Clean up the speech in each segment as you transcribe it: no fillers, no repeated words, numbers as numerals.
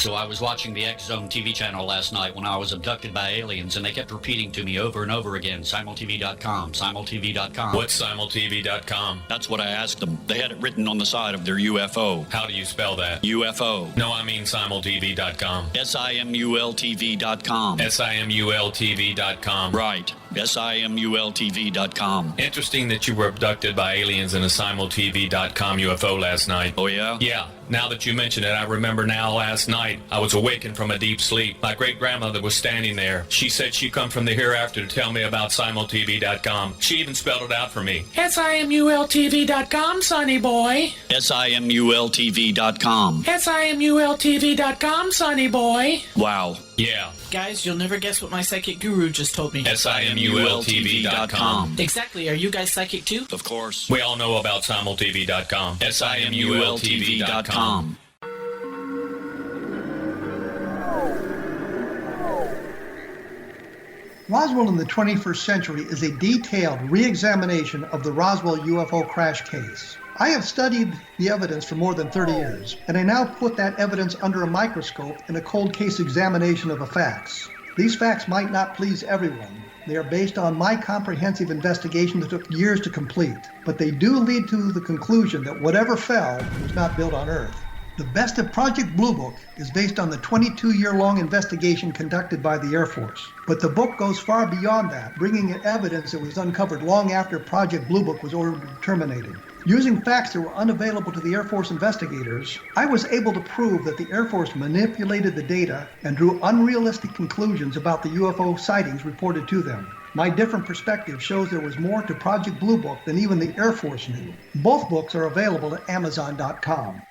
So I was watching the X Zone TV channel last night when I was abducted by aliens, and they kept repeating to me over and over again, simultv.com, simultv.com. What's simultv.com? That's what I asked them. They had it written on the side of their UFO. How do you spell that? UFO. No, I mean simultv.com. simultv.com. simultv.com. Right. simultv.com. Interesting that you were abducted by aliens in a simultv.com UFO last night. Oh, yeah? Yeah. Now that you mention it, I remember now last night I was awakened from a deep sleep. My great-grandmother was standing there. She said she'd come from the hereafter to tell me about simultv.com. She even spelled it out for me. simultv.com, sonny boy. simultv.com. simultv.com, sonny boy. Wow. Yeah. Guys, you'll never guess what my psychic guru just told me. simultv.com. Exactly. Are you guys psychic too? Of course. We all know about simultv.com. simultv.com. Roswell in the 21st century is a detailed re-examination of the Roswell UFO crash case. I have studied the evidence for more than 30 years, and I now put that evidence under a microscope in a cold case examination of the facts. These facts might not please everyone. They are based on my comprehensive investigation that took years to complete, but they do lead to the conclusion that whatever fell was not built on Earth. The Best of Project Blue Book is based on the 22-year-long investigation conducted by the Air Force. But the book goes far beyond that, bringing in evidence that was uncovered long after Project Blue Book was ordered terminated. Using facts that were unavailable to the Air Force investigators, I was able to prove that the Air Force manipulated the data and drew unrealistic conclusions about the UFO sightings reported to them. My different perspective shows there was more to Project Blue Book than even the Air Force knew. Both books are available at Amazon.com.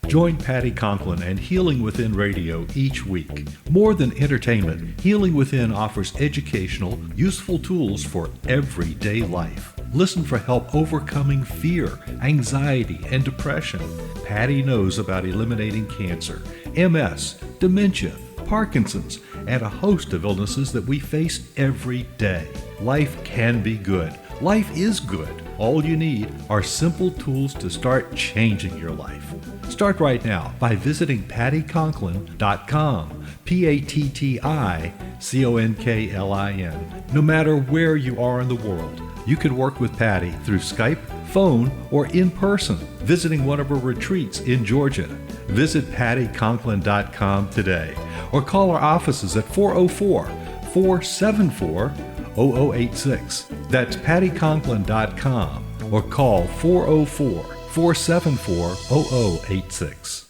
Join Patty Conklin and Healing Within Radio each week. More than entertainment, Healing Within offers educational, useful tools for everyday life. Listen for help overcoming fear, anxiety, and depression. Patty knows about eliminating cancer, MS, dementia, Parkinson's, and a host of illnesses that we face every day. Life can be good. Life is good. All you need are simple tools to start changing your life. Start right now by visiting pattyconklin.com, PATTICONKLIN. No matter where you are in the world, you can work with Patty through Skype, phone, or in person, visiting one of her retreats in Georgia. Visit pattyconklin.com today or call our offices at 404-474-0086. That's pattyconklin.com or call 404-474-0086.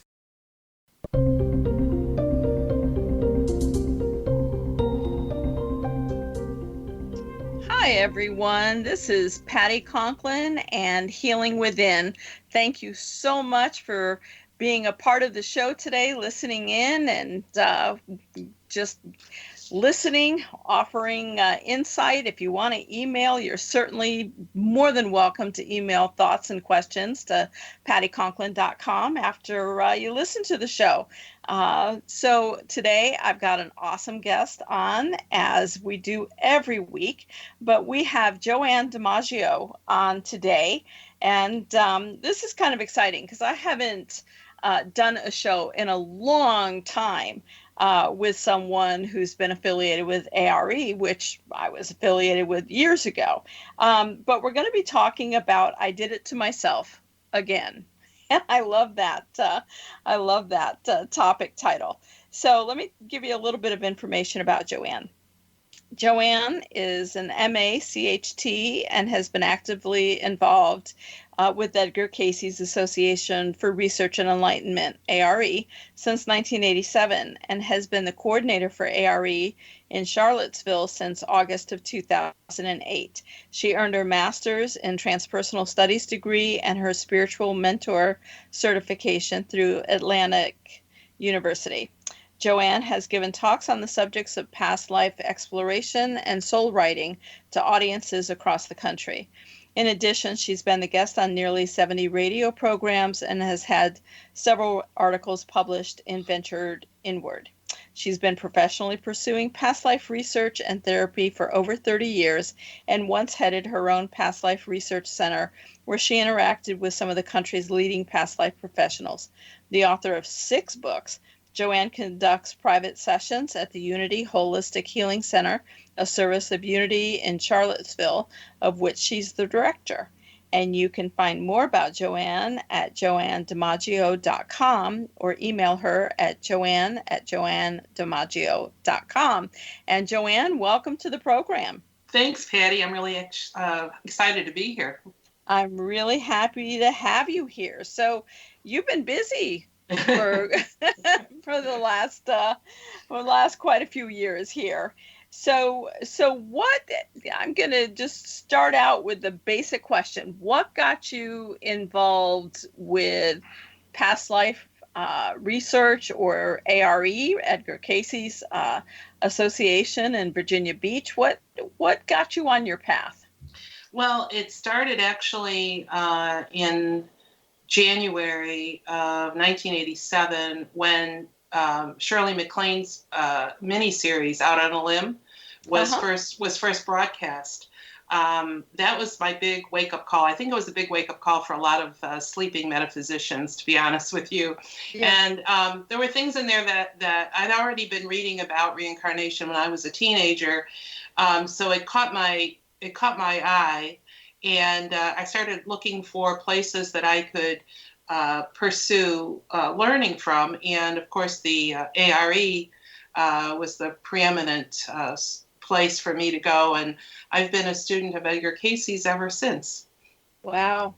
Hi, everyone. This is Patty Conklin and Healing Within. Thank you so much for being a part of the show today, listening in and just listening, offering insight. If you want to email, you're certainly more than welcome to email thoughts and questions to pattyconklin.com after you listen to the show. So today I've got an awesome guest on, as we do every week, but we have Joanne DiMaggio on today. And this is kind of exciting because I haven't done a show in a long time with someone who's been affiliated with ARE, which I was affiliated with years ago. But we're going to be talking about I Did It to Myself Again. And I love that. Topic title. So let me give you a little bit of information about Joanne. Joanne is an MA CHT and has been actively involved with Edgar Cayce's Association for Research and Enlightenment, ARE, since 1987, and has been the coordinator for ARE in Charlottesville since August of 2008. She earned her master's in transpersonal studies degree and her spiritual mentor certification through Atlantic University. Joanne has given talks on the subjects of past life exploration and soul writing to audiences across the country. In addition, she's been the guest on nearly 70 radio programs and has had several articles published in Ventured Inward. She's been professionally pursuing past life research and therapy for over 30 years and once headed her own past life research center where she interacted with some of the country's leading past life professionals. The author of 6 books, Joanne conducts private sessions at the Unity Holistic Healing Center, a service of Unity in Charlottesville, of which she's the director. And you can find more about Joanne at JoanneDiMaggio.com or email her at JoanneDiMaggio.com. And Joanne, welcome to the program. Thanks, Patty. I'm really excited to be here. I'm really happy to have you here. So you've been busy for for the last quite a few years here. So what, I'm going to just start out with the basic question. What got you involved with past life research, or ARE, Edgar Cayce's association in Virginia Beach? What got you on your path? Well, it started actually in January of 1987 when Shirley MacLaine's miniseries "Out on a Limb" was first broadcast. That was my big wake-up call. I think it was a big wake-up call for a lot of sleeping metaphysicians, to be honest with you. Yeah. And there were things in there that I'd already been reading about reincarnation when I was a teenager. So it caught my eye, and I started looking for places that I could pursue learning from. And of course, the ARE was the preeminent place for me to go. And I've been a student of Edgar Cayce's ever since. Wow.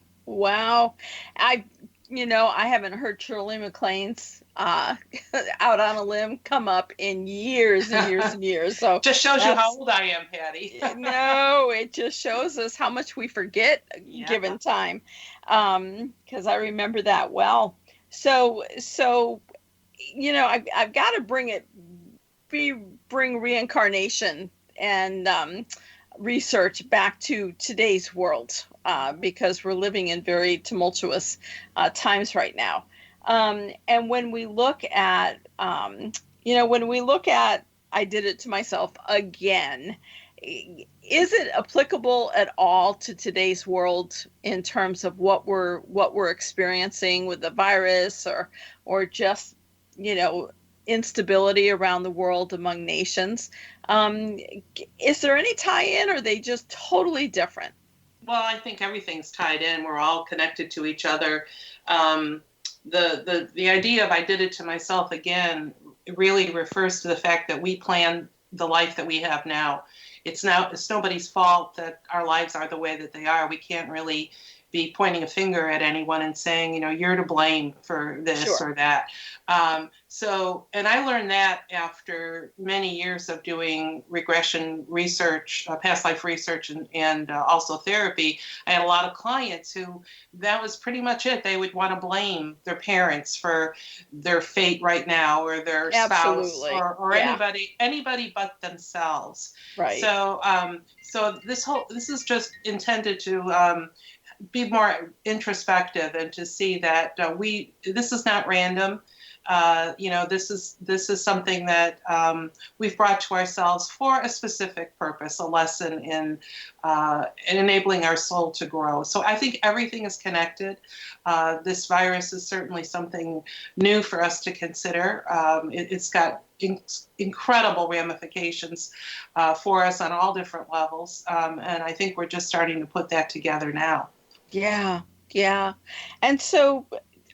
I haven't heard Shirley MacLaine's Out on a Limb come up in years and years and years. So just shows you how old I am, Patty. No, it just shows us how much we forget given time. Because I remember that well. So I've got to bring reincarnation and research back to today's world, because we're living in very tumultuous times right now. And when we look at, I did it to myself again, is it applicable at all to today's world in terms of what we're experiencing with the virus, or just, instability around the world among nations? Is there any tie-in, or are they just totally different? Well, I think everything's tied in. We're all connected to each other. The idea of "I did it to myself again" really refers to the fact that we plan the life that we have now. It's nobody's fault that our lives are the way that they are. We can't really be pointing a finger at anyone and saying, you're to blame for this or that. And I learned that after many years of doing regression research, past life research, and also therapy. I had a lot of clients who that was pretty much it. They would want to blame their parents for their fate right now, or their spouse, or anybody but themselves. Right. So this is just intended to be more introspective and to see that this is not random. This is something that we've brought to ourselves for a specific purpose, a lesson in enabling our soul to grow. So I think everything is connected. This virus is certainly something new for us to consider. It's got incredible ramifications for us on all different levels. And I think we're just starting to put that together now. Yeah. And so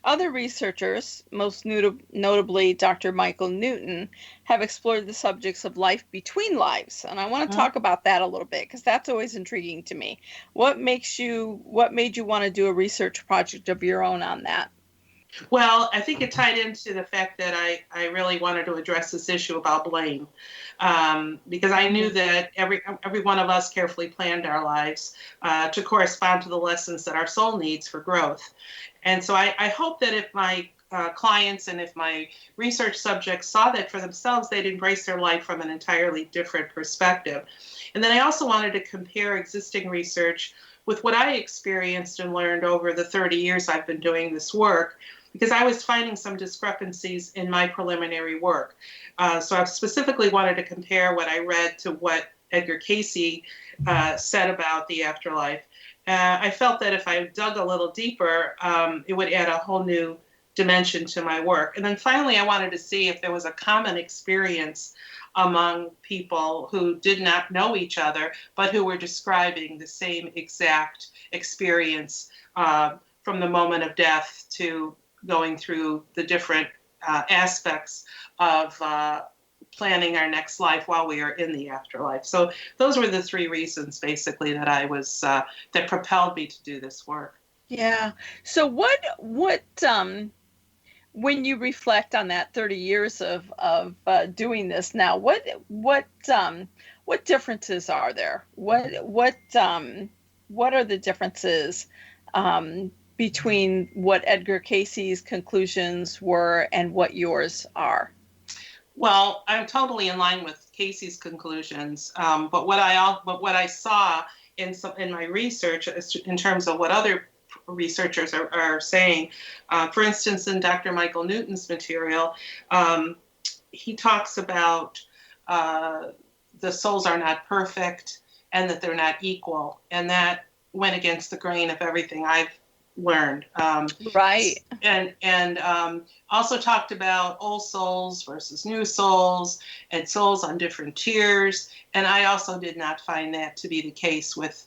other researchers, most notably Dr. Michael Newton, have explored the subjects of life between lives. And I want to talk about that a little bit, because that's always intriguing to me. What made you want to do a research project of your own on that? Well, I think it tied into the fact that I really wanted to address this issue about blame, because I knew that every one of us carefully planned our lives to correspond to the lessons that our soul needs for growth. And so I hope that if my clients and if my research subjects saw that for themselves, they'd embrace their life from an entirely different perspective. And then I also wanted to compare existing research with what I experienced and learned over the 30 years I've been doing this work, because I was finding some discrepancies in my preliminary work. So I specifically wanted to compare what I read to what Edgar Cayce said about the afterlife. I felt that if I dug a little deeper, it would add a whole new dimension to my work. And then finally, I wanted to see if there was a common experience among people who did not know each other, but who were describing the same exact experience from the moment of death to going through the different aspects of planning our next life while we are in the afterlife. So those were the three reasons, basically, that I was that propelled me to do this work. Yeah. So what when you reflect on that 30 years of doing this now, what differences are there? What are the differences between what Edgar Cayce's conclusions were and what yours are? Well, I'm totally in line with Cayce's conclusions, but what I saw in my research, in terms of what other researchers are saying, for instance, in Dr. Michael Newton's material, he talks about the souls are not perfect and that they're not equal, and that went against the grain of everything I've learned. Right. And also talked about old souls versus new souls and souls on different tiers. And I also did not find that to be the case with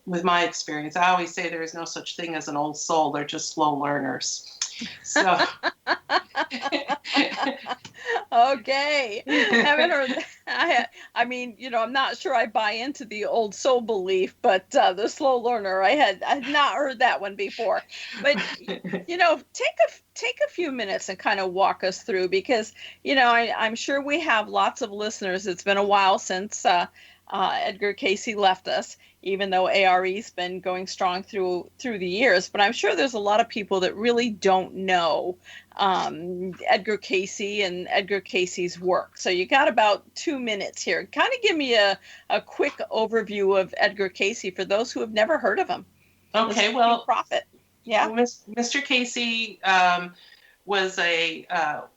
my experience. I always say there is no such thing as an old soul. They're just slow learners. So. Okay. Haven't heard that. I mean, I'm not sure I buy into the old soul belief, but the slow learner, I had not heard that one before. But take a few minutes and kind of walk us through, because I'm sure we have lots of listeners. It's been a while since Edgar Cayce left us, even though ARE's been going strong through the years. But I'm sure there's a lot of people that really don't know Edgar Cayce and Edgar Cayce's work. So you got about 2 minutes here. Kind of give me a quick overview of Edgar Cayce for those who have never heard of him. Okay, well, prophet. Yeah. Well, Mr. Cayce was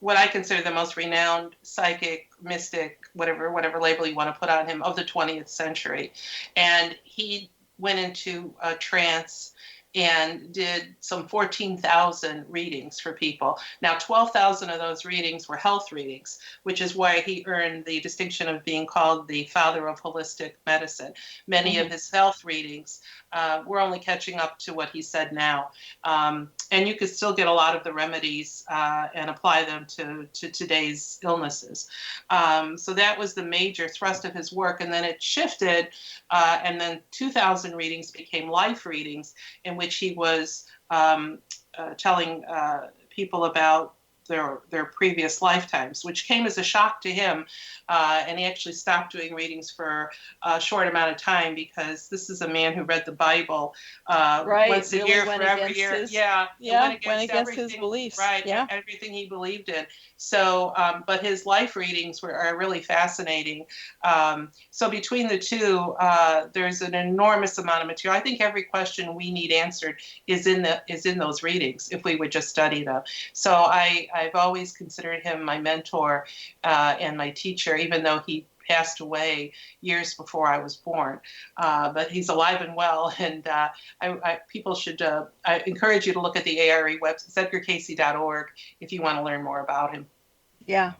what I consider the most renowned psychic, mystic, whatever label you want to put on him, of the 20th century. And he went into a trance and did some 14,000 readings for people. Now, 12,000 of those readings were health readings, which is why he earned the distinction of being called the father of holistic medicine. Many of his health readings we're only catching up to what he said now. And you could still get a lot of the remedies and apply them to today's illnesses. So that was the major thrust of his work. And then it shifted, and then 2,000 readings became life readings, in which he was telling people about their previous lifetimes, which came as a shock to him. And he actually stopped doing readings for a short amount of time, because this is a man who read the Bible once a year for every year. Went against his beliefs. Right, everything he believed in. So, but his life readings are really fascinating. So between the two, there's an enormous amount of material. I think every question we need answered is in those readings, if we would just study them. So I've always considered him my mentor and my teacher, even though he passed away years before I was born. But he's alive and well, and people should. I encourage you to look at the ARE website, edgarcayce.org, if you want to learn more about him. Yeah.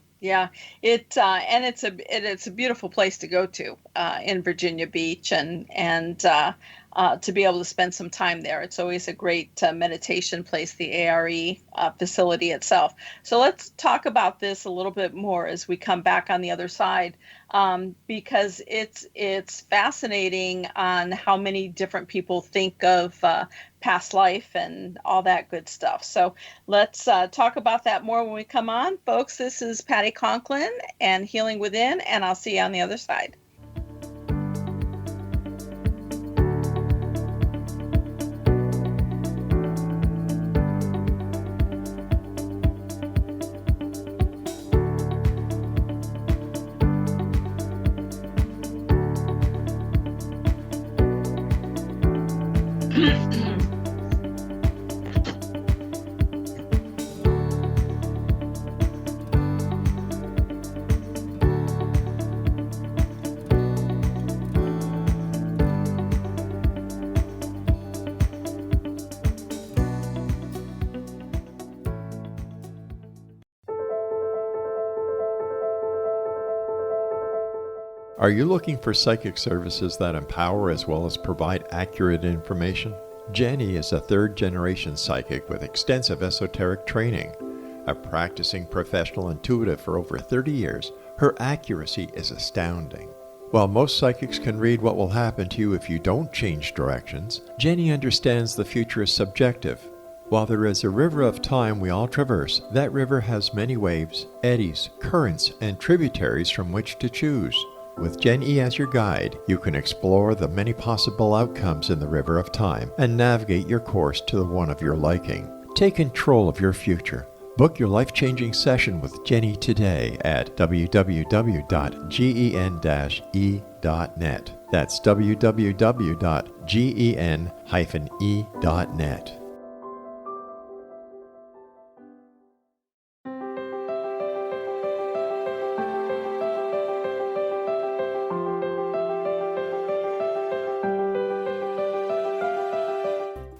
It's a beautiful place to go to in Virginia Beach, and to be able to spend some time there. It's always a great meditation place, the ARE facility itself. So let's talk about this a little bit more as we come back on the other side, because it's fascinating on how many different people think of past life and all that good stuff. So let's talk about that more when we come on. Folks, this is Patty Conklin and Healing Within, and I'll see you on the other side. Are you looking for psychic services that empower as well as provide accurate information? Jenny is a third-generation psychic with extensive esoteric training. A practicing professional intuitive for over 30 years, her accuracy is astounding. While most psychics can read what will happen to you if you don't change directions, Jenny understands the future is subjective. While there is a river of time we all traverse, that river has many waves, eddies, currents, and tributaries from which to choose. With Jenny as your guide, you can explore the many possible outcomes in the river of time and navigate your course to the one of your liking. Take control of your future. Book your life-changing session with Jenny today at www.gen-e.net. That's www.gen-e.net.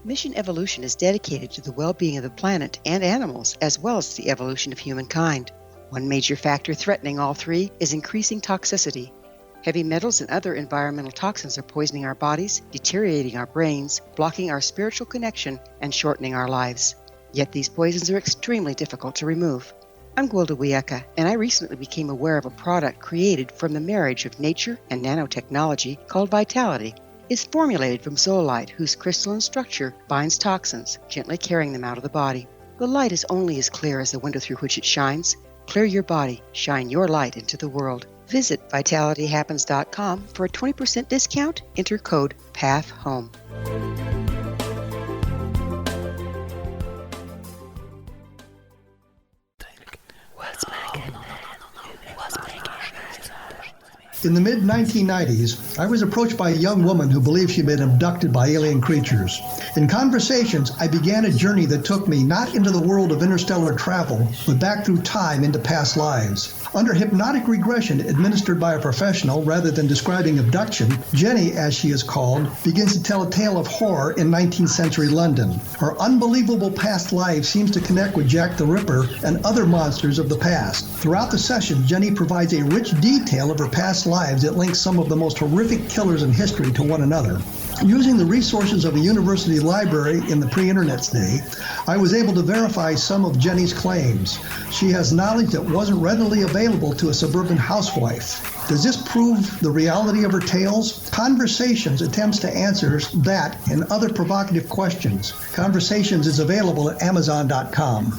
Mission Evolution is dedicated to the well-being of the planet and animals, as well as the evolution of humankind. One major factor threatening all three is increasing toxicity. Heavy metals and other environmental toxins are poisoning our bodies, deteriorating our brains, blocking our spiritual connection, and shortening our lives. Yet these poisons are extremely difficult to remove. I'm Gwilda Wiyaka, and I recently became aware of a product created from the marriage of nature and nanotechnology called Vitality. It's formulated from zoolite, whose crystalline structure binds toxins, gently carrying them out of the body. The light is only as clear as the window through which it shines. Clear your body, shine your light into the world. Visit vitalityhappens.com for a 20% discount. Enter code PATHHOME. In the mid-1990s, I was approached by a young woman who believed she'd been abducted by alien creatures. In conversations, I began a journey that took me not into the world of interstellar travel, but back through time into past lives. Under hypnotic regression administered by a professional rather than describing abduction, Jenny, as she is called, begins to tell a tale of horror in 19th century London. Her unbelievable past life seems to connect with Jack the Ripper and other monsters of the past. Throughout the session, Jenny provides a rich detail of her past lives that links some of the most horrific killers in history to one another. Using the resources of a university library in the pre-internet's day, I was able to verify some of Jenny's claims. She has knowledge that wasn't readily available to a suburban housewife. Does this prove the reality of her tales? Conversations attempts to answer that and other provocative questions. Conversations is available at Amazon.com.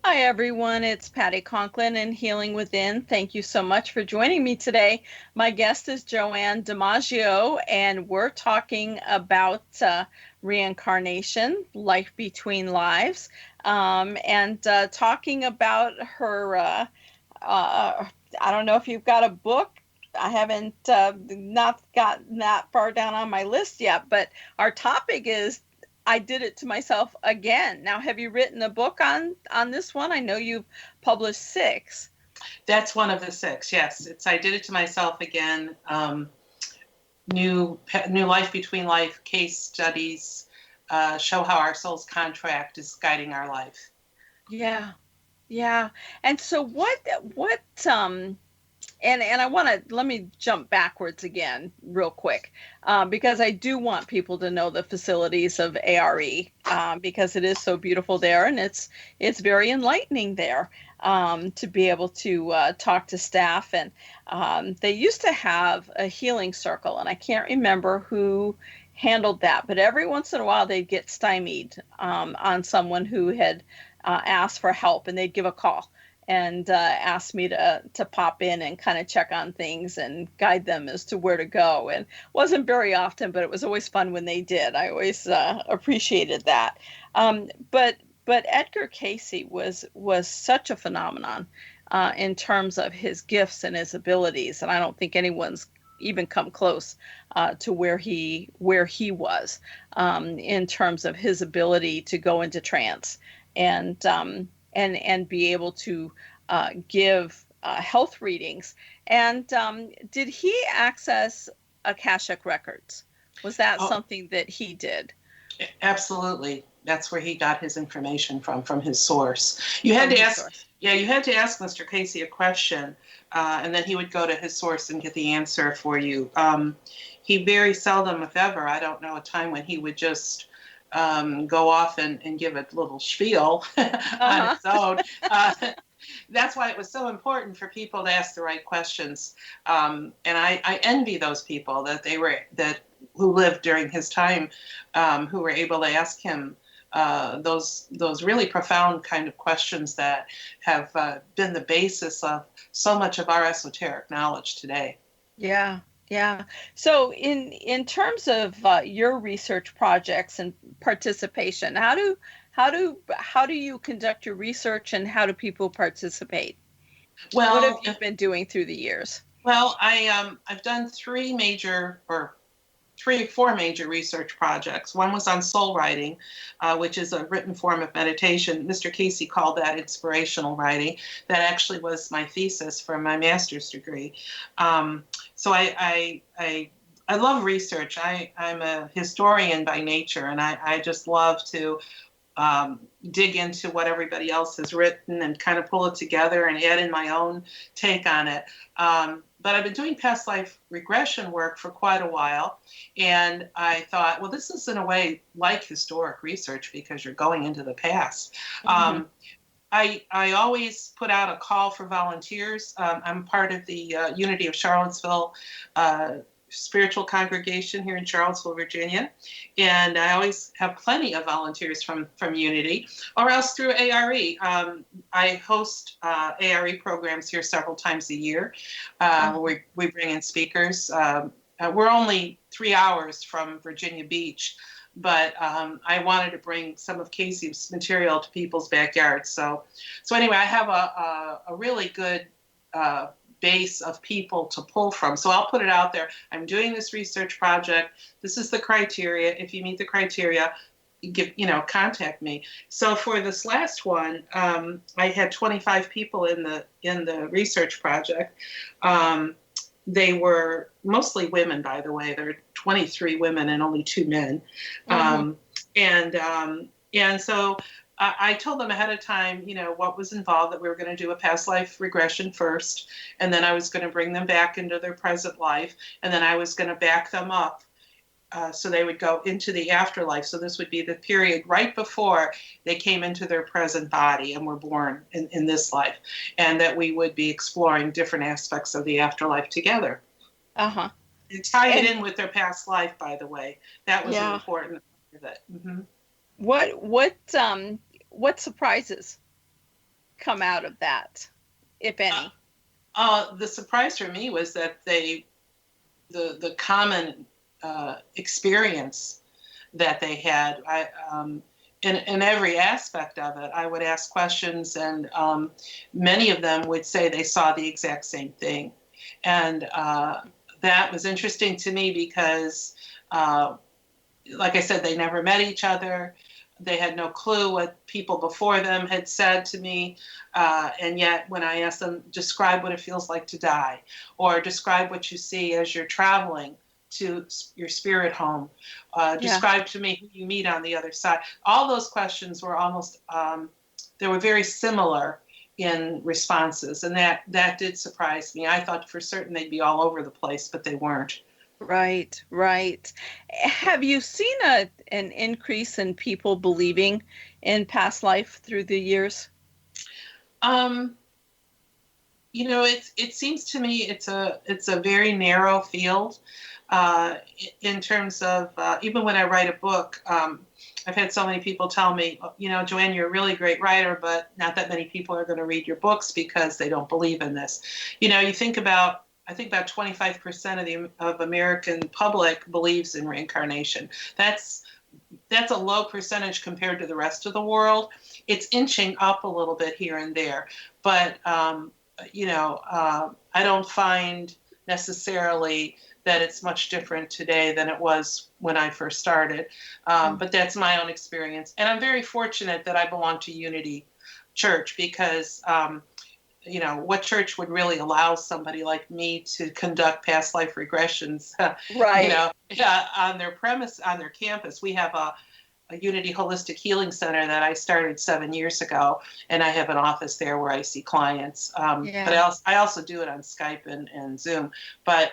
Hi, everyone. It's Patty Conklin and Healing Within. Thank you so much for joining me today. My guest is Joanne DiMaggio, and we're talking about reincarnation, life between lives, and talking about her, I don't know if you've got a book. I haven't not gotten that far down on my list yet, but our topic is I Did It to Myself Again. Now, have you written a book on this one? I know you've published 6. That's one of the 6, yes. It's I Did It to Myself Again. New life between life case studies show how our soul's contract is guiding our life. Yeah. And so what and I want to, let me jump backwards again real quick, because I do want people to know the facilities of ARE, because it is so beautiful there, and it's very enlightening there, to be able to talk to staff. And they used to have a healing circle, and I can't remember who handled that, but every once in a while they'd get stymied on someone who had asked for help, and they'd give a call and asked me to pop in and kind of check on things and guide them as to where to go. And it wasn't very often, but it was always fun when they did. I always appreciated that. But Edgar Cayce was such a phenomenon in terms of his gifts and his abilities, and I don't think anyone's even come close to where he was in terms of his ability to go into trance and be able to give health readings. And did he access Akashic records? Was that something that he did? Absolutely. That's where he got his information from his source. You had to ask, you had to ask Mr. Cayce a question, and then he would go to his source and get the answer for you. He very seldom, if ever, I don't know a time when he would just go off and give a little spiel on his own. That's why it was so important for people to ask the right questions. And I envy those people who lived during his time, who were able to ask him those really profound kind of questions that have been the basis of so much of our esoteric knowledge today. Yeah. Yeah. So in terms of your research projects and participation, how do you conduct your research, and how do people participate? Well, what have you been doing through the years? Well, I've done three or four major research projects. One was on soul writing, which is a written form of meditation. Mr. Cayce called that inspirational writing. That actually was my thesis for my master's degree. So I love research. I'm a historian by nature, and I just love to dig into what everybody else has written and kind of pull it together and add in my own take on it. But I've been doing past life regression work for quite a while, and I thought, well, this is in a way like historic research because you're going into the past. Mm-hmm. I always put out a call for volunteers. I'm part of the Unity of Charlottesville spiritual congregation here in Charlottesville, Virginia, and I always have plenty of volunteers from Unity, or else through ARE. I host ARE programs here several times a year. We bring in speakers. We're only 3 hours from Virginia Beach, but I wanted to bring some of Cayce's material to people's backyards. So anyway, I have a really good base of people to pull from. So I'll put it out there. I'm doing this research project. This is the criteria. If you meet the criteria, contact me. So for this last one, I had 25 people in the research project. They were mostly women, by the way. There are 23 women and only 2 men. Mm-hmm. And so I told them ahead of time, what was involved, that we were going to do a past life regression first, and then I was going to bring them back into their present life, and then I was going to back them up so they would go into the afterlife. So this would be the period right before they came into their present body and were born in this life, and that we would be exploring different aspects of the afterlife together. Uh-huh. And tie it in with their past life, by the way. That was an important part of it. Mm-hmm. What surprises come out of that, if any? The surprise for me was that the common experience that they had, in every aspect of it. I would ask questions, and many of them would say they saw the exact same thing. And that was interesting to me because, like I said, they never met each other. They had no clue what people before them had said to me. And yet when I asked them, describe what it feels like to die, or describe what you see as you're traveling to your spirit home, describe to me who you meet on the other side. All those questions were almost, they were very similar in responses. And that did surprise me. I thought for certain they'd be all over the place, but they weren't. Right. Have you seen an increase in people believing in past life through the years? It seems to me it's a very narrow field in terms of even when I write a book. I've had so many people tell me, Joanne, you're a really great writer, but not that many people are going to read your books because they don't believe in this. You think about. I think about 25% of American public believes in reincarnation. That's a low percentage compared to the rest of the world. It's inching up a little bit here and there, but I don't find necessarily that it's much different today than it was when I first started. But that's my own experience, and I'm very fortunate that I belong to Unity Church because. What church would really allow somebody like me to conduct past life regressions, right? On their premise, on their campus. We have Unity Holistic Healing Center that I started 7 years ago, and I have an office there where I see clients. But I also do it on Skype and Zoom. But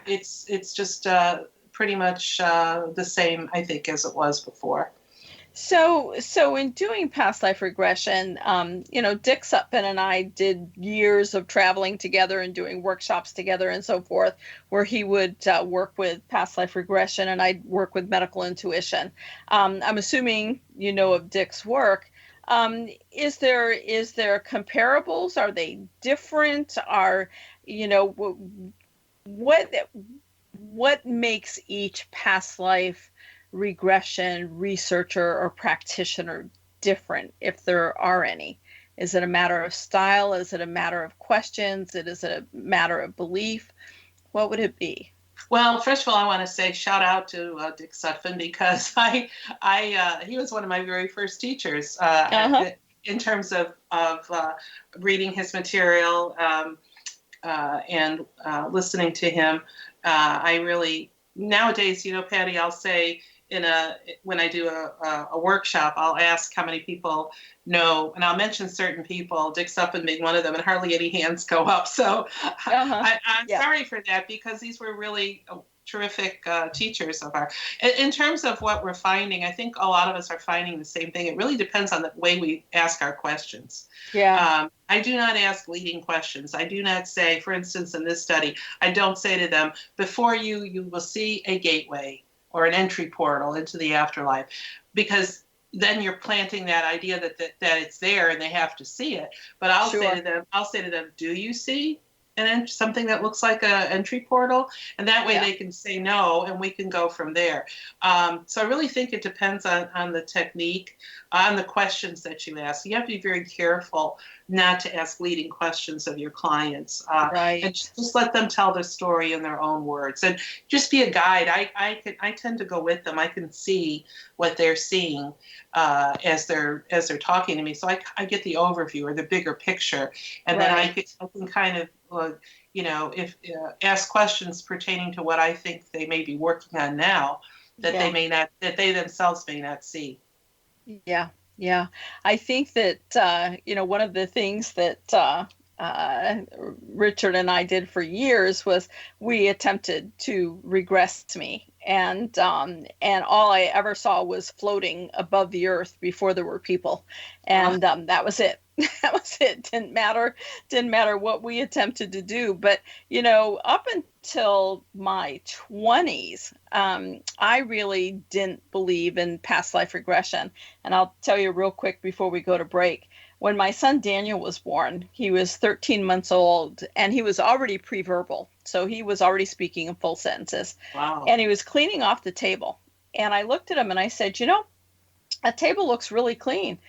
it's just pretty much the same, I think, as it was before. So in doing past life regression, Dick Sutphin and I did years of traveling together and doing workshops together and so forth, where he would work with past life regression and I'd work with medical intuition. I'm assuming you know of Dick's work. Is there comparables? Are they different? What makes each past life regression researcher or practitioner different, if there are any? Is it a matter of style? Is it a matter of questions? Is it a matter of belief? What would it be? Well, first of all, I want to say shout out to Dick Sutphin, because he was one of my very first teachers in terms of reading his material and listening to him. I really, nowadays, Patty, I'll say when I do a workshop, I'll ask how many people know, and I'll mention certain people, Dick Sutphin being one of them, and hardly any hands go up. So I'm sorry for that, because these were really terrific teachers of ours. In terms of what we're finding, I think a lot of us are finding the same thing. It really depends on the way we ask our questions. Yeah. I do not ask leading questions. I do not say, for instance, in this study, I don't say to them, before you will see a gateway or an entry portal into the afterlife, because then you're planting that idea that it's there and they have to see it. But I'll say to them, do you see something that looks like an entry portal? And that way they can say no, and we can go from there. So I really think it depends on the technique, on the questions that you ask. You have to be very careful not to ask leading questions of your clients. Right. And just let them tell their story in their own words. And just be a guide. I tend to go with them. I can see what they're seeing as they're talking to me. So I get the overview or the bigger picture. And then I can kind of ask questions pertaining to what I think they may be working on now that they themselves may not see. Yeah. I think that, one of the things that Richard and I did for years was we attempted to regress me. And all I ever saw was floating above the earth before there were people. And that was it. That was it. Didn't matter what we attempted to do. But, up until my 20s, I really didn't believe in past life regression. And I'll tell you real quick before we go to break. When my son Daniel was born, he was 13 months old and he was already pre-verbal. So he was already speaking in full sentences. Wow. And he was cleaning off the table. And I looked at him and I said, a table looks really clean.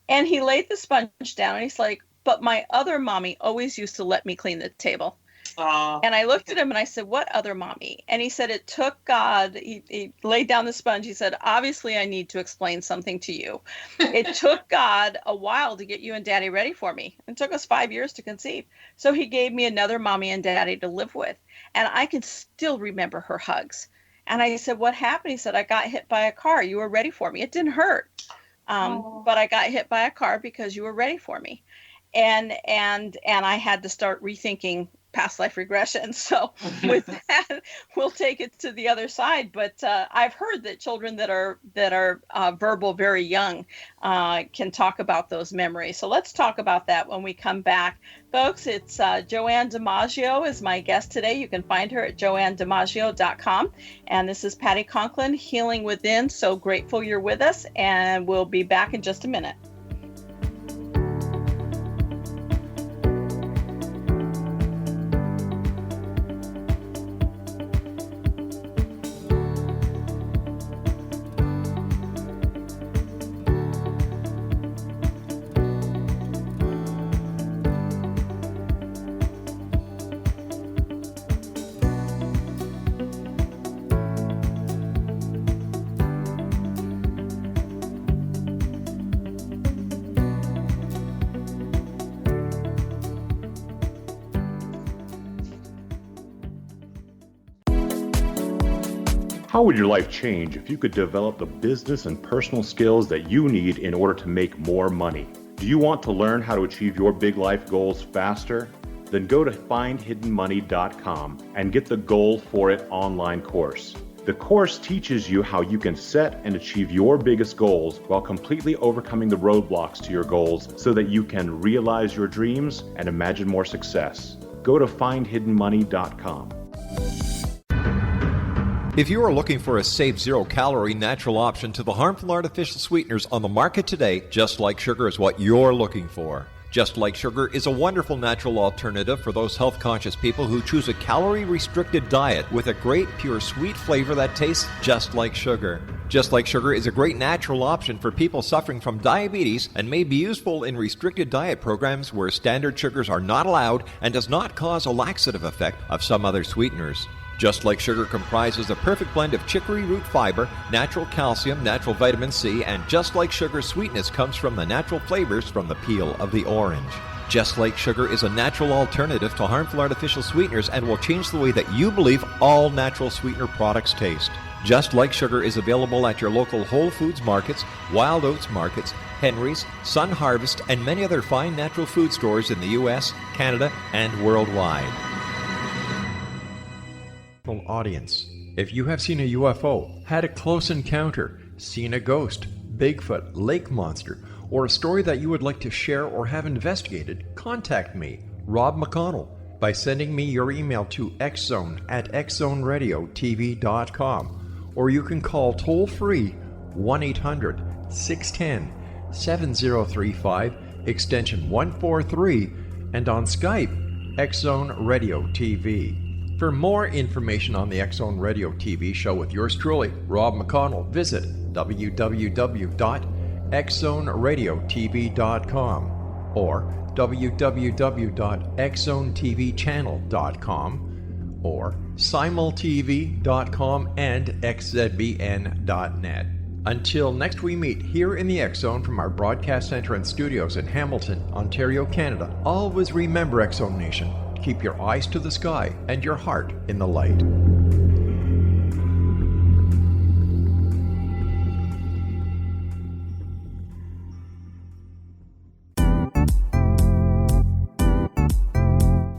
And he laid the sponge down and he's like, but my other mommy always used to let me clean the table. And I looked at him and I said, what other mommy? And he said, it took God. He laid down the sponge. He said, obviously, I need to explain something to you. It took God a while to get you and Daddy ready for me. It took us 5 years to conceive. So he gave me another mommy and Daddy to live with. And I can still remember her hugs. And I said, what happened? He said, I got hit by a car. You were ready for me. It didn't hurt. But I got hit by a car because you were ready for me. And I had to start rethinking past life regression. So with that, we'll take it to the other side. But I've heard that children that are verbal very young can talk about those memories. So let's talk about that when we come back. Folks, it's Joanne DiMaggio is my guest today. You can find her at JoanneDiMaggio.com. And this is Patty Conklin, Healing Within. So grateful you're with us, and we'll be back in just a minute. How would your life change if you could develop the business and personal skills that you need in order to make more money? Do you want to learn how to achieve your big life goals faster? Then go to findhiddenmoney.com and get the Goal for It online course. The course teaches you how you can set and achieve your biggest goals while completely overcoming the roadblocks to your goals so that you can realize your dreams and imagine more success. Go to findhiddenmoney.com. If you are looking for a safe, zero-calorie natural option to the harmful artificial sweeteners on the market today, Just Like Sugar is what you're looking for. Just Like Sugar is a wonderful natural alternative for those health-conscious people who choose a calorie-restricted diet with a great, pure, sweet flavor that tastes just like sugar. Just Like Sugar is a great natural option for people suffering from diabetes and may be useful in restricted diet programs where standard sugars are not allowed and does not cause a laxative effect of some other sweeteners. Just Like Sugar comprises a perfect blend of chicory root fiber, natural calcium, natural vitamin C, and Just Like Sugar's sweetness comes from the natural flavors from the peel of the orange. Just Like Sugar is a natural alternative to harmful artificial sweeteners and will change the way that you believe all natural sweetener products taste. Just Like Sugar is available at your local Whole Foods markets, Wild Oats markets, Henry's, Sun Harvest, and many other fine natural food stores in the U.S., Canada, and worldwide. Audience. If you have seen a UFO, had a close encounter, seen a ghost, Bigfoot, lake monster, or a story that you would like to share or have investigated, contact me, Rob McConnell, by sending me your email to xzone@xzoneradiotv.com, or you can call toll-free 1-800-610-7035, extension 143, and on Skype, X-Zone Radio TV. For more information on the X-Zone Radio TV show with yours truly, Rob McConnell, visit www.xzoneradiotv.com or www.xzonetvchannel.com or simultv.com and xzbn.net. Until next we meet here in the X-Zone from our broadcast center and studios in Hamilton, Ontario, Canada, always remember, X-Zone Nation, keep your eyes to the sky and your heart in the light.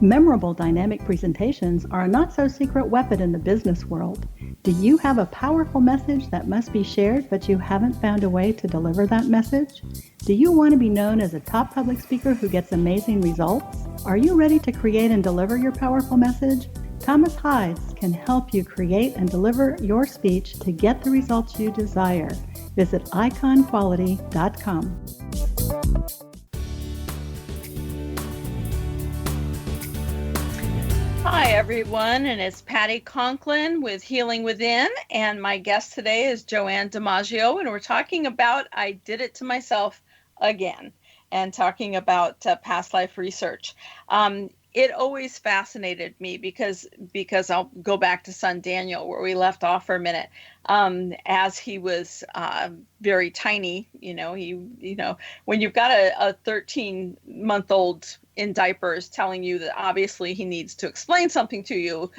Memorable dynamic presentations are a not-so-secret weapon in the business world. Do you have a powerful message that must be shared, but you haven't found a way to deliver that message? Do you want to be known as a top public speaker who gets amazing results? Are you ready to create and deliver your powerful message? Thomas Hides can help you create and deliver your speech to get the results you desire. Visit iconquality.com. Hi, everyone, and it's Patty Conklin with Healing Within, and my guest today is Joanne DiMaggio, and we're talking about I Did It to Myself Again, and talking about past life research. It always fascinated me because I'll go back to son Daniel, where we left off for a minute. As he was very tiny, when you've got a 13-month-old in diapers telling you that obviously he needs to explain something to you,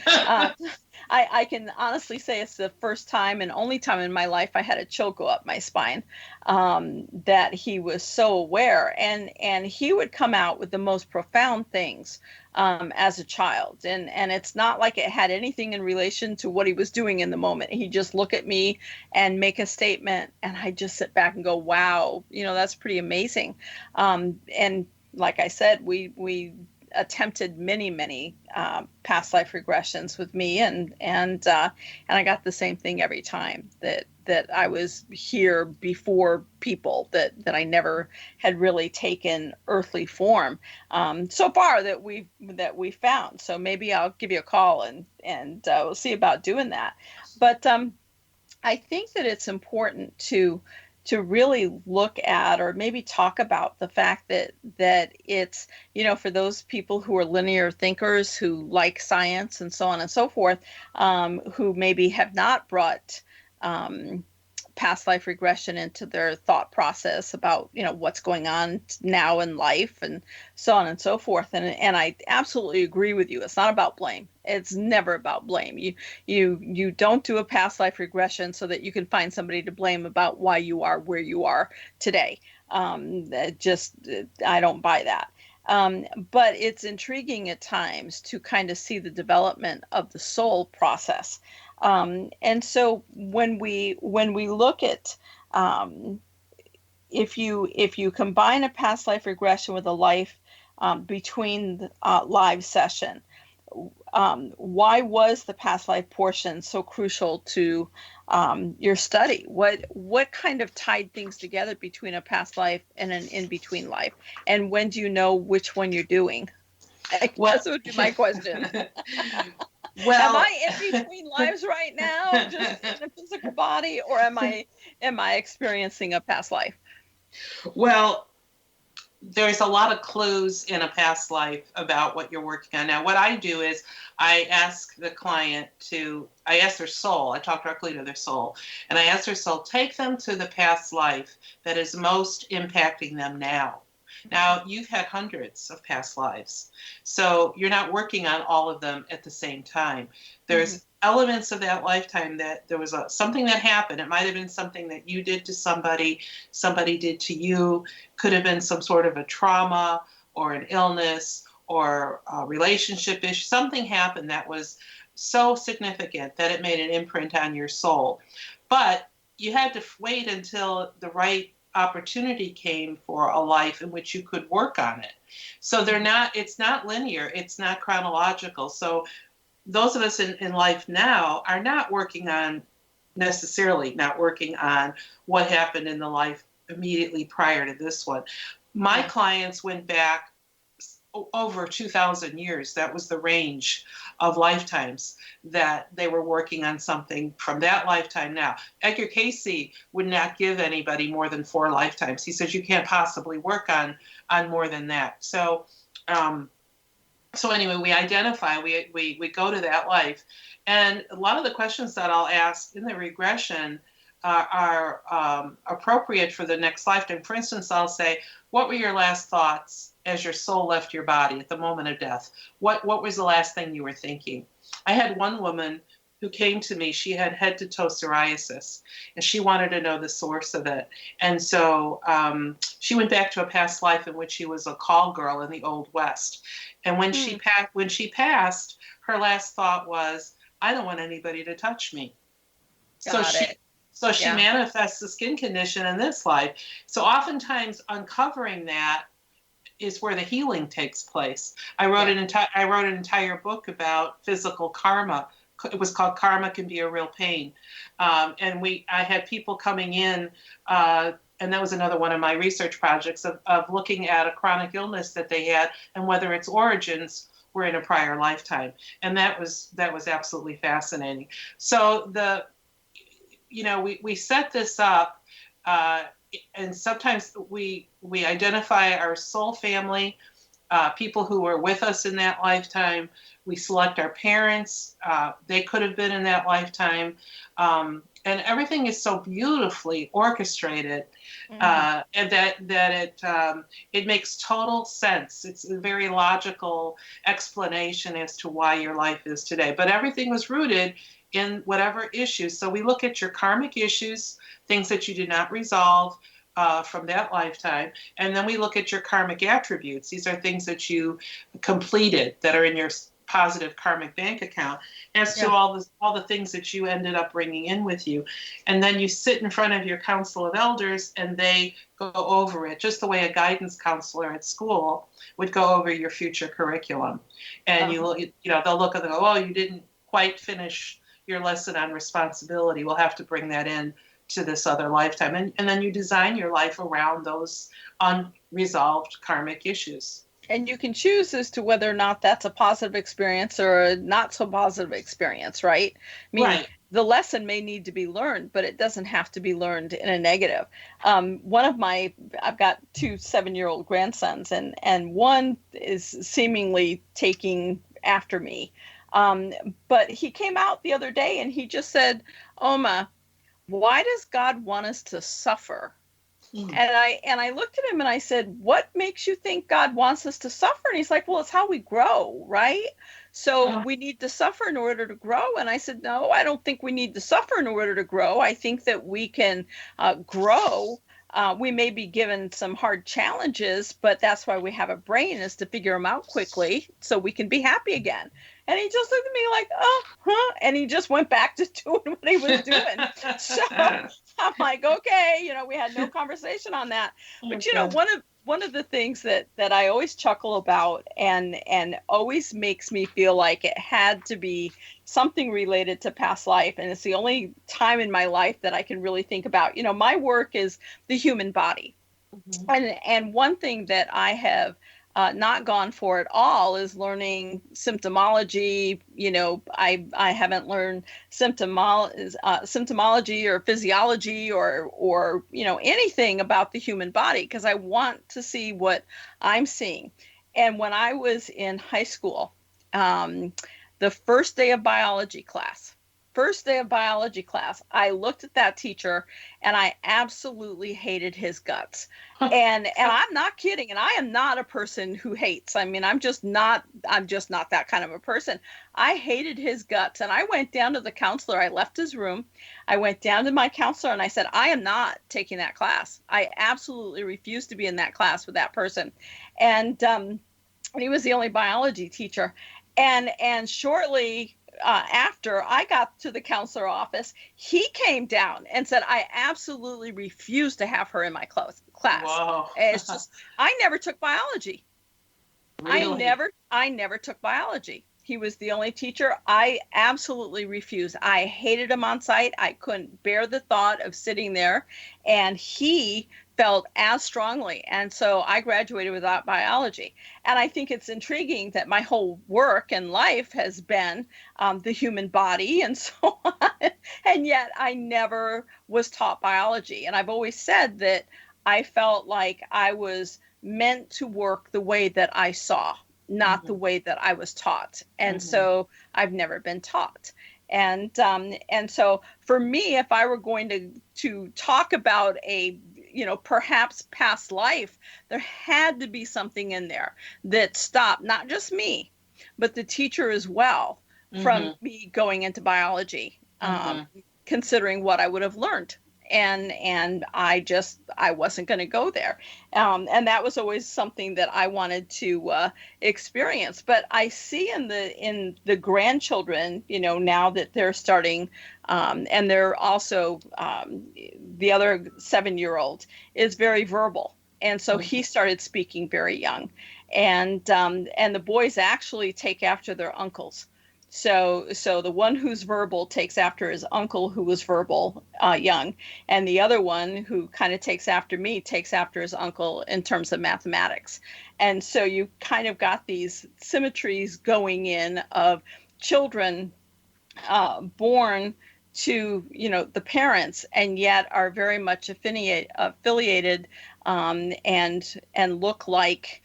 I can honestly say it's the first time and only time in my life I had a chill go up my spine, that he was so aware, and he would come out with the most profound things as a child, and it's not like it had anything in relation to what he was doing in the moment. He'd just look at me and make a statement, and I just sit back and go, wow, that's pretty amazing. And like I said, we attempted many past life regressions with me, and I got the same thing every time, that I was here before people, that I never had really taken earthly form so far that we found. So maybe I'll give you a call and we'll see about doing that. But I think that it's important to really look at, or maybe talk about, the fact that it's, for those people who are linear thinkers, who like science and so on and so forth, who maybe have not brought past life regression into their thought process about, what's going on now in life and so on and so forth. And I absolutely agree with you. It's not about blame. It's never about blame. You don't do a past life regression so that you can find somebody to blame about why you are where you are today. I don't buy that. But it's intriguing at times to kind of see the development of the soul process. And so when we look at, if you combine a past life regression with a life between live session, why was the past life portion so crucial to your study? What kind of tied things together between a past life and an in-between life? And when do you know which one you're doing? That would be my question. Well, am I in between lives right now, just in a physical body, or am I experiencing a past life? Well, there's a lot of clues in a past life about what you're working on. Now, what I do is I ask the client I ask their soul, I talk directly to their soul, and I ask their soul, take them to the past life that is most impacting them now. Now, you've had hundreds of past lives, so you're not working on all of them at the same time. There's elements of that lifetime that there was something that happened. It might have been something that you did to somebody did to you, could have been some sort of a trauma or an illness or a relationship issue. Something happened that was so significant that it made an imprint on your soul. But you had to wait until the right opportunity came for a life in which you could work on it. So it's not linear, it's not chronological. So those of us in life now are not working on what happened in the life immediately prior to this one. My clients went back over 2,000 years. That was the range of lifetimes that they were working on something from that lifetime now. Edgar Cayce would not give anybody more than 4 lifetimes. He says you can't possibly work on more than that. So anyway, we identify, we go to that life. And a lot of the questions that I'll ask in the regression are appropriate for the next lifetime. For instance, I'll say, what were your last thoughts as your soul left your body at the moment of death? What was the last thing you were thinking? I had one woman who came to me. She had head-to-toe psoriasis, and she wanted to know the source of it. And so she went back to a past life in which she was a call girl in the Old West. And when she passed, her last thought was, I don't want anybody to touch me. So she manifests the skin condition in this life. So oftentimes uncovering that is where the healing takes place. I wrote an entire book about physical karma. It was called Karma Can Be a Real Pain. And I had people coming in, and that was another one of my research projects of looking at a chronic illness that they had and whether its origins were in a prior lifetime. And that was absolutely fascinating. So we set this up, and sometimes we identify our soul family, people who were with us in that lifetime. We select our parents. They could have been in that lifetime. And everything is so beautifully orchestrated, and that it makes total sense. It's a very logical explanation as to why your life is today. But everything was rooted in whatever issues. So we look at your karmic issues, things that you did not resolve from that lifetime. And then we look at your karmic attributes. These are things that you completed that are in your positive karmic bank account as to all the things that you ended up bringing in with you. And then you sit in front of your council of elders and they go over it, just the way a guidance counselor at school would go over your future curriculum. And they'll look and go, oh, you didn't quite finish your lesson on responsibility. We'll have to bring that in to this other lifetime. And then you design your life around those unresolved karmic issues. And you can choose as to whether or not that's a positive experience or a not so positive experience, right? I mean, the lesson may need to be learned, but it doesn't have to be learned in a negative. I've got 2 7-year-old grandsons, and one is seemingly taking after me. But he came out the other day and he just said, Oma, why does God want us to suffer? And I looked at him and I said, what makes you think God wants us to suffer? And he's like, well, it's how we grow, right? So we need to suffer in order to grow. And I said, no, I don't think we need to suffer in order to grow. I think that we can grow. We may be given some hard challenges, but that's why we have a brain, is to figure them out quickly so we can be happy again. And he just looked at me like, oh, huh? And he just went back to doing what he was doing. So I'm like, okay, we had no conversation on that. But, one of the things that I always chuckle about and always makes me feel like it had to be something related to past life. And it's the only time in my life that I can really think about. My work is the human body. And one thing that I have not gone for at all is learning symptomology. I haven't learned symptomology or physiology or anything about the human body, because I want to see what I'm seeing. And when I was in high school, the first day of biology class, I looked at that teacher and I absolutely hated his guts. And I'm not kidding. And I am not a person who hates. I mean, I'm just not that kind of a person. I hated his guts. And I went down to the counselor. I left his room. I went down to my counselor and I said, I am not taking that class. I absolutely refuse to be in that class with that person. And he was the only biology teacher. And shortly after I got to the counselor office, he came down and said, I absolutely refuse to have her in my class. Whoa. It's just, I never took biology. Really? I never took biology. He was the only teacher. I absolutely refused. I hated him on site. I couldn't bear the thought of sitting there. And he felt as strongly. And so I graduated without biology. And I think it's intriguing that my whole work and life has been the human body and so on. And yet I never was taught biology. And I've always said that I felt like I was meant to work the way that I saw, not the way that I was taught. And so I've never been taught. And so for me, if I were going to talk about a perhaps past life, there had to be something in there that stopped not just me, but the teacher as well from me going into biology, considering what I would have learned. And I wasn't going to go there. And that was always something that I wanted to experience. But I see in the grandchildren, now that they're starting, and they're also, the other 7-year-old is very verbal. And so he started speaking very young. And the boys actually take after their uncles. So the one who's verbal takes after his uncle who was verbal young, and the other one who kind of takes after me takes after his uncle in terms of mathematics. And so you kind of got these symmetries going in of children born to the parents, and yet are very much affiliated and look like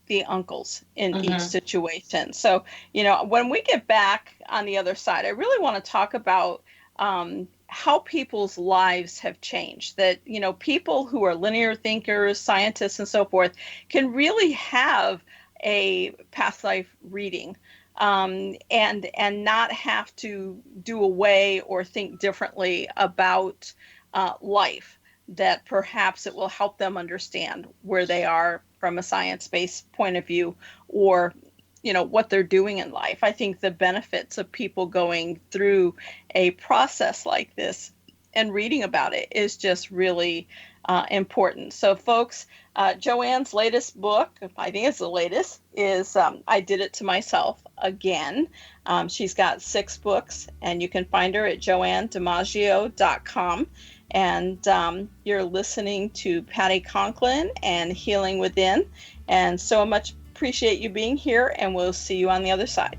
the uncles in each situation. So, when we get back on the other side, I really want to talk about how people's lives have changed. That, people who are linear thinkers, scientists, and so forth can really have a past life reading and not have to do away or think differently about life. That perhaps it will help them understand where they are from a science-based point of view, or, what they're doing in life. I think the benefits of people going through a process like this and reading about it is just really important. So folks, Joanne's latest book, I think it's the latest, is I Did It to Myself Again. She's got 6 books, and you can find her at JoanneDiMaggio.com. And you're listening to Patty Conklin and Healing Within. And so much appreciate you being here, and we'll see you on the other side.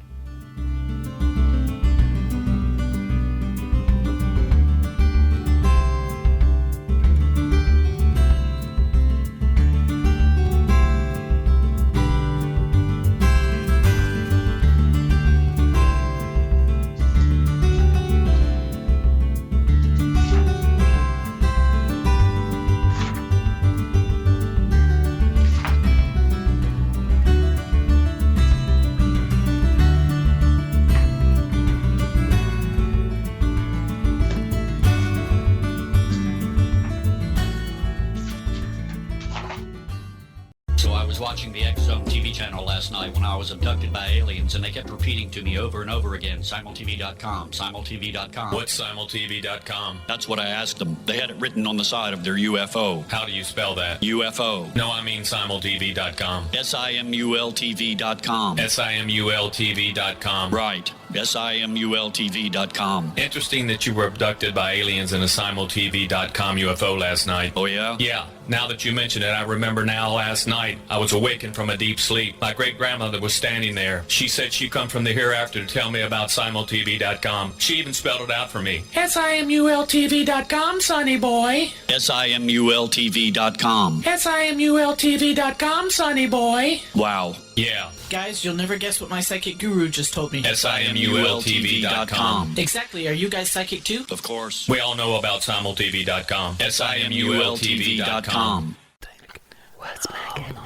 watching the X Zone TV channel last night when I was abducted by aliens, and they kept repeating to me over and over again, simultv.com, simultv.com. What's simultv.com? That's what I asked them. They had it written on the side of their UFO. How do you spell that? UFO. No, I mean simultv.com. simultv.com. simultv.com. Right. simultv.com. Interesting that you were abducted by aliens in a simultv.com UFO last night. Oh, yeah? Yeah. Now that you mention it, I remember now last night I was awakened from a deep sleep. My great-grandmother was standing there. She said she come from the hereafter to tell me about simultv.com. She even spelled it out for me. simultv.com, sonny boy. simultv.com. simultv.com, sonny boy. Wow. Yeah. Guys, you'll never guess what my psychic guru just told me. simultv.com. Exactly. Are you guys psychic too? Of course. We all know about simultv.com. simultv.com. What's making?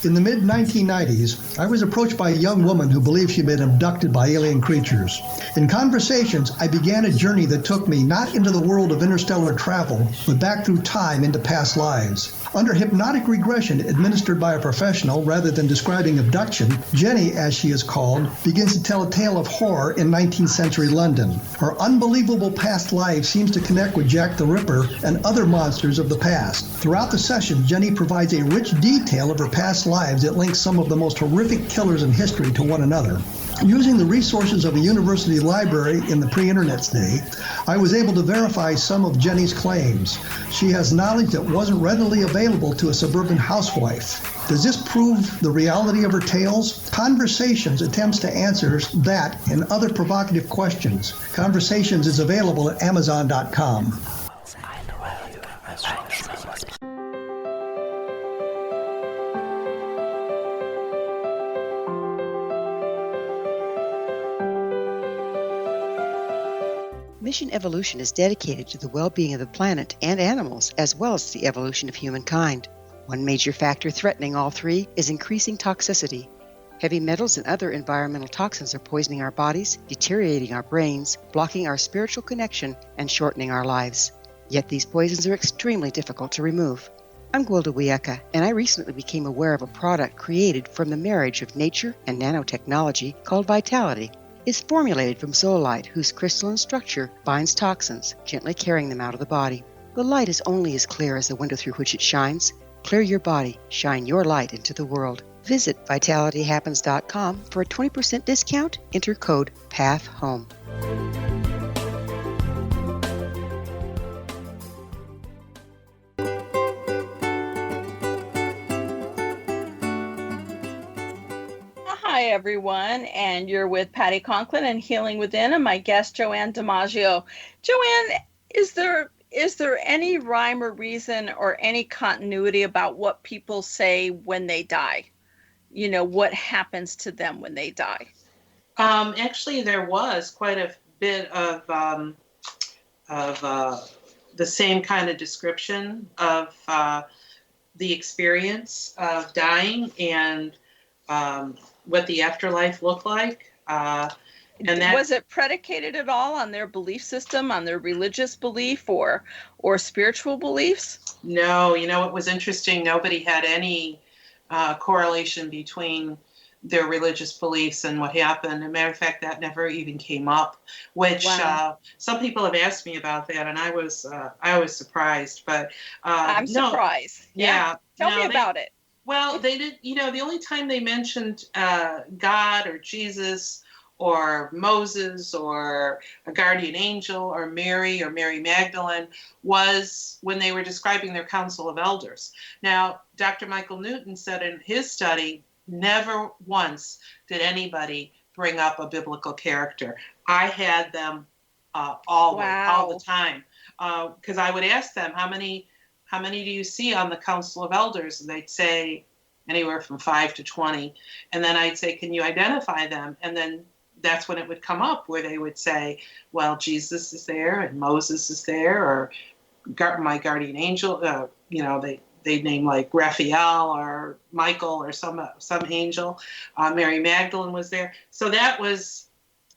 In the mid-1990s, I was approached by a young woman who believed she'd been abducted by alien creatures. In conversations, I began a journey that took me not into the world of interstellar travel, but back through time into past lives. Under hypnotic regression administered by a professional rather than describing abduction, Jenny, as she is called, begins to tell a tale of horror in 19th century London. Her unbelievable past life seems to connect with Jack the Ripper and other monsters of the past. Throughout the session, Jenny provides a rich detail of her past lives that links some of the most horrific killers in history to one another. Using the resources of a university library in the pre-internet's day, I was able to verify some of Jenny's claims. She has knowledge that wasn't readily available to a suburban housewife. Does this prove the reality of her tales? Conversations attempts to answer that and other provocative questions. Conversations is available at Amazon.com. Mission Evolution is dedicated to the well-being of the planet and animals, as well as the evolution of humankind. One major factor threatening all three is increasing toxicity. Heavy metals and other environmental toxins are poisoning our bodies, deteriorating our brains, blocking our spiritual connection, and shortening our lives. Yet these poisons are extremely difficult to remove. I'm Gwilda Wiyaka, and I recently became aware of a product created from the marriage of nature and nanotechnology called Vitality. It's formulated from zoolite, whose crystalline structure binds toxins, gently carrying them out of the body. The light is only as clear as the window through which it shines. Clear your body, shine your light into the world. Visit vitalityhappens.com for a 20% discount. Enter code PATHHOME. Hi, everyone, and you're with Patty Conklin and Healing Within, and my guest, Joanne DiMaggio. Joanne, is there any rhyme or reason or any continuity about what people say when they die? You know, what happens to them when they die? Actually, there was quite a bit of the same kind of description of the experience of dying and what the afterlife looked like. And that, was it predicated at all on their belief system, on their religious belief or spiritual beliefs? No, you know, it was interesting. Nobody had any correlation between their religious beliefs and what happened. As a matter of fact, that never even came up, which wow. Some people have asked me about that, and I was surprised. But I'm surprised. Yeah. Tell me about it. Well, they did, you know, the only time they mentioned God or Jesus or Moses or a guardian angel or Mary Magdalene was when they were describing their council of elders. Now, Dr. Michael Newton said in his study, never once did anybody bring up a biblical character. I had them all the time, because I would ask them, how many do you see on the Council of Elders? And they'd say anywhere from 5 to 20. And then I'd say, can you identify them? And then that's when it would come up where they would say, well, Jesus is there and Moses is there, or my guardian angel, you know, they'd name like Raphael or Michael or some angel. Mary Magdalene was there. So that was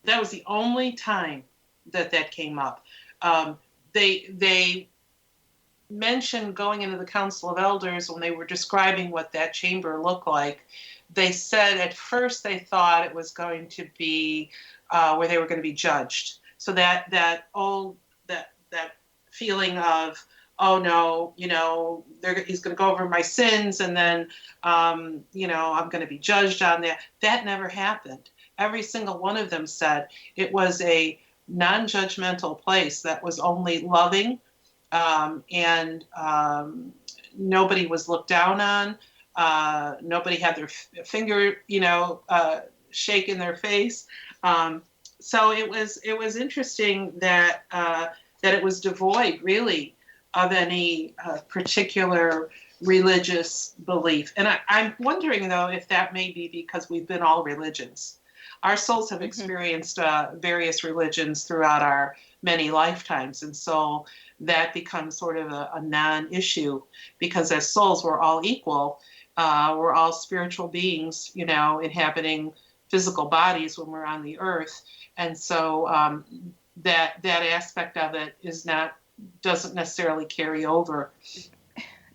the only time that came up. They mentioned going into the Council of Elders when they were describing what that chamber looked like. They said at first they thought it was going to be where they were going to be judged. So that feeling of, oh no, he's going to go over my sins, and then I'm going to be judged on that. That never happened. Every single one of them said it was a non-judgmental place that was only loving, and nobody was looked down on. Nobody had their finger, shake in their face. So it was interesting that it was devoid, really, of any particular religious belief. And I'm wondering, though, if that may be because we've been all religions. Our souls have experienced various religions throughout our many lifetimes, and so that becomes sort of a non-issue, because as souls, we're all equal. We're all spiritual beings, inhabiting physical bodies when we're on the earth. And so that aspect of it doesn't necessarily carry over.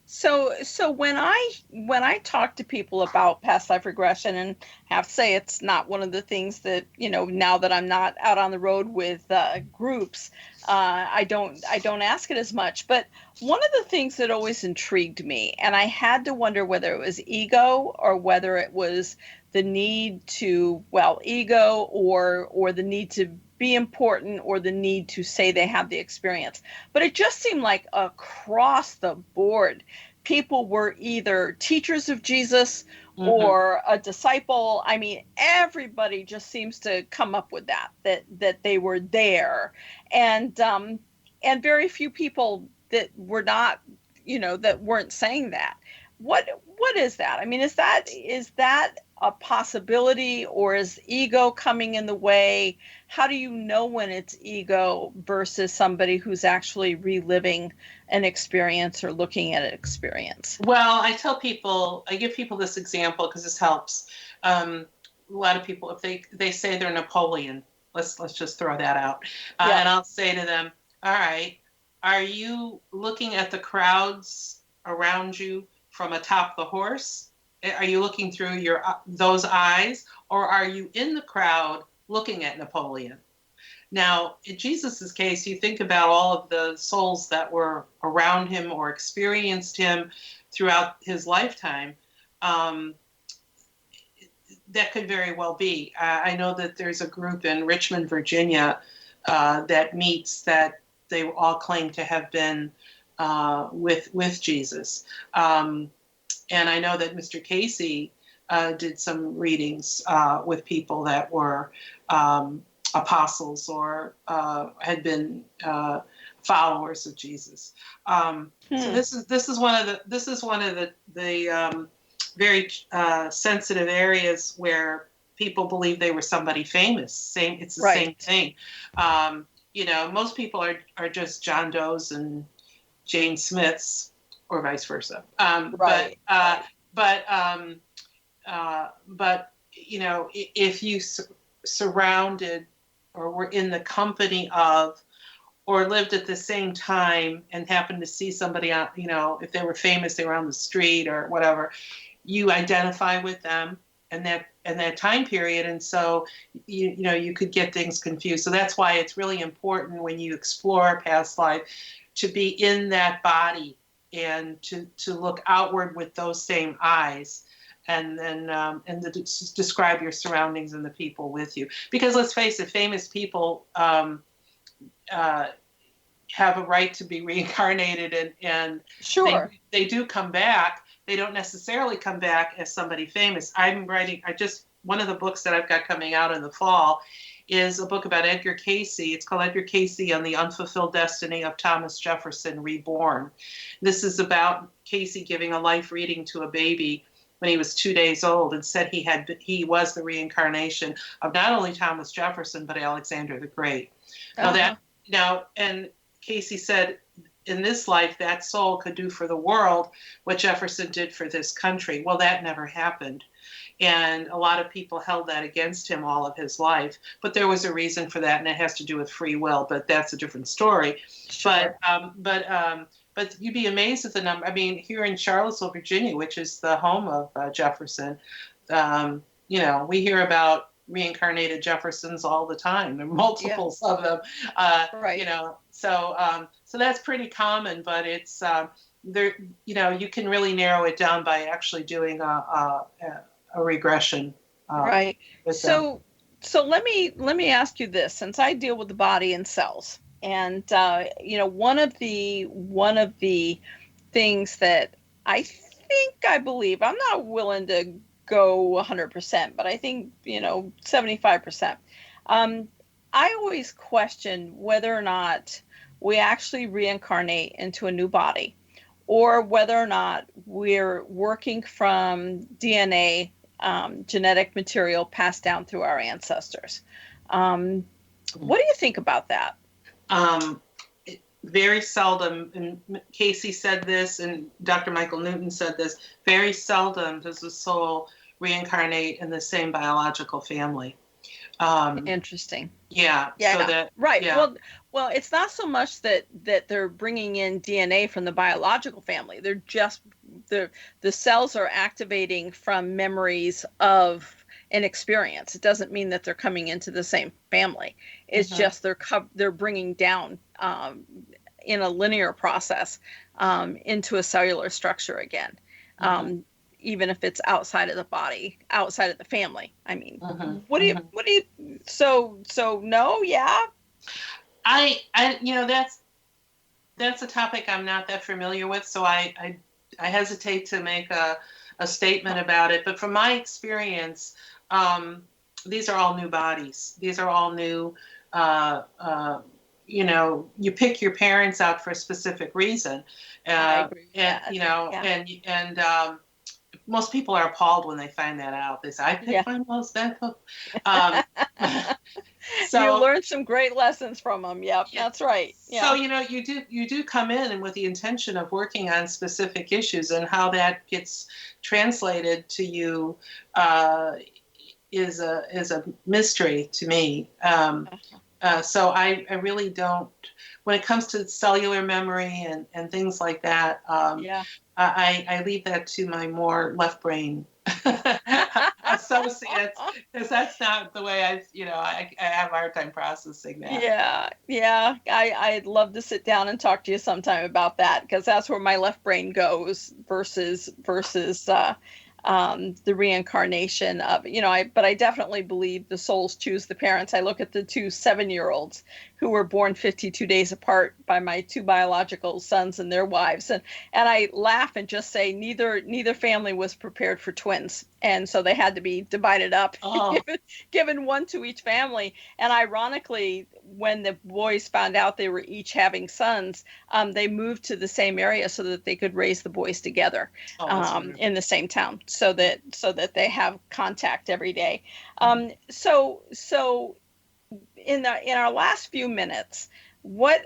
So when I talk to people about past life regression, and have to say it's not one of the things that, now that I'm not out on the road with groups, I don't ask it as much. But one of the things that always intrigued me, and I had to wonder whether it was ego or whether it was the need to, ego or the need to be important or the need to say they have the experience. But it just seemed like across the board, people were either teachers of Jesus or a disciple. I mean, everybody just seems to come up with that they were there. And very few people that were not, that weren't saying that. What is that? I mean, is that a possibility, or is ego coming in the way? How do you know when it's ego versus somebody who's actually reliving an experience or looking at an experience? Well, I give people this example because this helps. A lot of people, if they say they're Napoleon, let's just throw that out. And I'll say to them, all right, are you looking at the crowds around you from atop the horse? Are you looking through those eyes, or are you in the crowd looking at Napoleon? Now, in Jesus's case, you think about all of the souls that were around him or experienced him throughout his lifetime. That could very well be. I know that there's a group in Richmond, Virginia, that meets that they all claim to have been with Jesus. And I know that Mr. Cayce did some readings with people that were apostles or had been followers of Jesus. So this is one of the very sensitive areas where people believe they were somebody famous. It's the same thing. Most people are just John Does and Jane Smiths, or vice versa. But if you surrounded or were in the company of, or lived at the same time and happened to see somebody on, if they were famous, they were on the street or whatever, you identify with them and that time period, and so you could get things confused. So that's why it's really important when you explore past life to be in that body and to look outward with those same eyes, and then to describe your surroundings and the people with you. Because let's face it, famous people have a right to be reincarnated, and sure, they do come back. They don't necessarily come back as somebody famous. One of the books that I've got coming out in the fall is a book about Edgar Cayce. It's called Edgar Cayce on the Unfulfilled Destiny of Thomas Jefferson Reborn. This is about Cayce giving a life reading to a baby when he was 2 days old, and said he was the reincarnation of not only Thomas Jefferson but Alexander the Great. And Cayce said, in this life, that soul could do for the world what Jefferson did for this country. Well, that never happened. And a lot of people held that against him all of his life. But there was a but it has to do with free will, but that's a different story. Sure. But but you'd be amazed at the number. I mean, here in Charlottesville, Virginia, which is the home of Jefferson, we hear about reincarnated Jeffersons all the time. There are multiples of them, right. So that's pretty common, but it's there. You can really narrow it down by actually doing a regression. Right. So let me ask you this, since I deal with the body and cells, and one of the things that I believe, I'm not willing to go 100%, but I think 75%. I always question whether or not we actually reincarnate into a new body, or whether or not we're working from DNA, genetic material passed down through our ancestors. What do you think about that? Very seldom, and Cayce said this, and Dr. Michael Newton said this, very seldom does the soul reincarnate in the same biological family. Interesting. Yeah. Yeah. So right. Yeah. Well, it's not so much that they're bringing in DNA from the biological family. They're just the cells are activating from memories of an experience. It doesn't mean that they're coming into the same family. It's just they're bringing down in a linear process into a cellular structure again. Even if it's outside of the body, outside of the family. I mean, what do you, so no, yeah. I that's a topic I'm not that familiar with. So I hesitate to make a statement about it, but from my experience, these are all new bodies. These are all new, you pick your parents out for a specific reason. I agree with that. Most people are appalled when they find that out. They say, I picked my most that. So you learned some great lessons from them. Yep, that's right. Yeah. So you do come in with the intention of working on specific issues, and how that gets translated to you is a mystery to me. So I really don't. When it comes to cellular memory and things like that, I leave that to my more left brain associates, because that's not the way I have a hard time processing that. Yeah. I'd love to sit down and talk to you sometime about that, because that's where my left brain goes versus the reincarnation of, but I definitely believe the souls choose the parents. I look at the two 7-year-olds who were born 52 days apart by my two biological sons and their wives. And I laugh and just say neither family was prepared for twins. And so they had to be divided up, given one to each family. And ironically, when the boys found out they were each having sons, they moved to the same area so that they could raise the boys together in the same town, so that they have contact every day. So in our last few minutes, what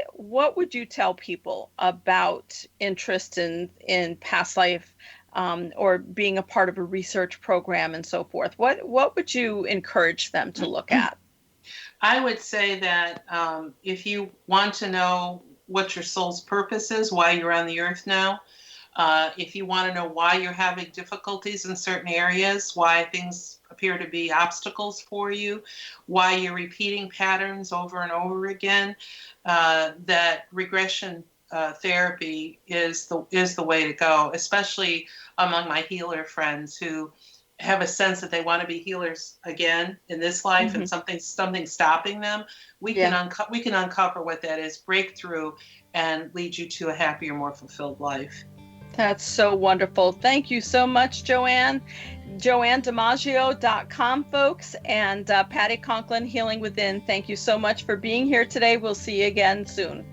would you tell people about interest in past life, or being a part of a research program and so forth? What would you encourage them to look at? I would say that if you want to know what your soul's purpose is, why you're on the earth now, if you want to know why you're having difficulties in certain areas, why things appear to be obstacles for you, why you're repeating patterns over and over again, that regression therapy is the way to go, especially among my healer friends who have a sense that they want to be healers again in this life, and something's stopping them. We can uncover what that is, break through, and lead you to a happier, more fulfilled life. That's so wonderful. Thank you so much, Joanne. JoanneDiMaggio.com, folks, and Patty Conklin, Healing Within. Thank you so much for being here today. We'll see you again soon.